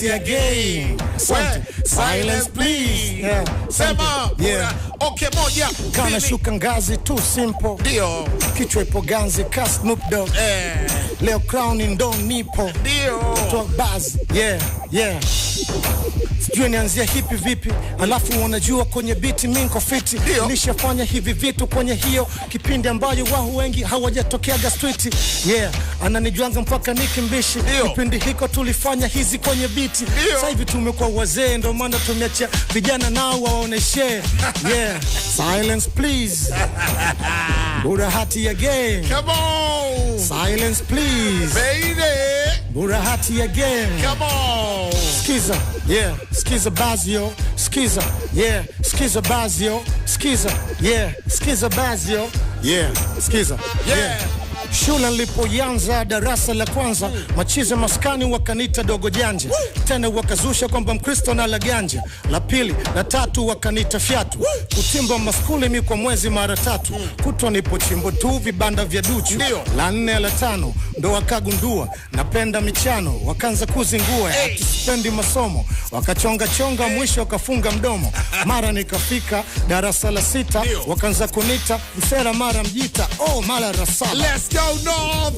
hati again. Silence please. Yeah. Sema. Yeah. Okay, moja. Kana shuka ngazi too simple. Ndio. Kichwa ipo ganzi ka Snoop Dogg. Leo crowning ndo nipo. Ndio. Talk buzz. Yeah. Sijui nianzia hipi vipi, alafu wanajua kwenye biti mimi niko fiti. Nishafanya hivi vitu kwenye hiyo kipindi ambayo wao wengi hawajatokeaga street. Ananijuanga mpaka nikimbishi. Kipindi hiko tulifanya hizi kwenye biti. Sasa hivi tumekuwa wazee ndo maana tumeacha vijana nao waoneshe. Silence please. Bura hati again. Come on. Silence please. Baby. Bura hati again. Come on. Skiza, skiza bazio, skiza, skiza bazio, skiza, skiza bazio, skiza, Shule nilipoanza darasa la kwanza, machize maskani wakanita dogo janja. Tena wakazusha kwamba Mkristo na la ganja. La pili, la tatu wakanita fiatu. Kutimba maskuli mi kwa mwezi mara 3. Kutwa nipo chimbo tu vibanda vya duchu. La 4 la 5 ndo wakagundua napenda michano, wakaanza kuzingua. Sipendi masomo, wakachonga mwisho wakafunga mdomo. Mara nikafika darasa la 6, wakaanza kunita msera mara mjita. Mara rasala. Let's go north.